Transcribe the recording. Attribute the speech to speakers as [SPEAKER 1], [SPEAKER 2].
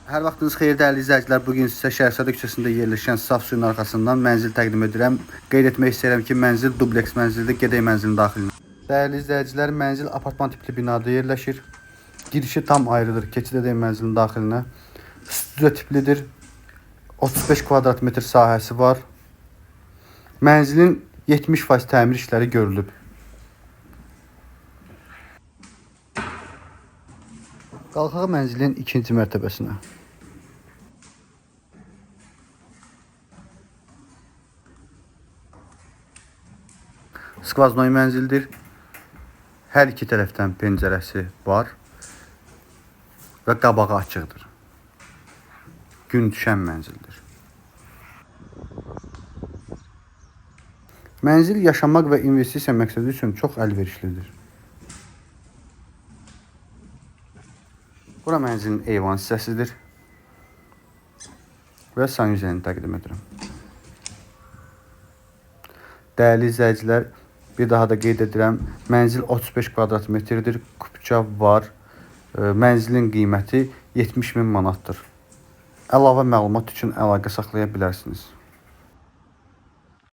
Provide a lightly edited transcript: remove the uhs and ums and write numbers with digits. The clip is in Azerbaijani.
[SPEAKER 1] Hər vaxtınız xeyir dəyərli izləyicilər. Bugün sizə Şəhərsadə küçəsində yerləşən saf suyun arxasından mənzil təqdim edirəm. Qeyd etmək istəyirəm ki, mənzil dubleks mənzildir, gedək mənzilin daxilinə. Dəyərli izləyicilər, mənzil apartman tipli binada yerləşir. Girişi tam ayrıdır. Keçid edək mənzilin daxilinə. Studiyo tiplidir. 35 kvadrat metr sahəsi var. Mənzilin 70% təmir işləri görülüb. Qalxaq mənzilin ikinci mərtəbəsinə. Skvaznoy mənzildir. Hər iki tərəfdən pəncərəsi var və qabağı açıqdır. Gün düşən mənzildir. Mənzil yaşamaq və investisiya məqsədi üçün çox əlverişlidir. Bura mənzilin eyvan hissəsidir və sanuzəni təqdim edirəm. Dəyərli izləyicilər, bir daha da qeyd edirəm, mənzil 35 kvadrat metrdir, kupça var, mənzilin qiyməti 70.000 manatdır. Əlavə məlumat üçün əlaqə saxlaya bilərsiniz.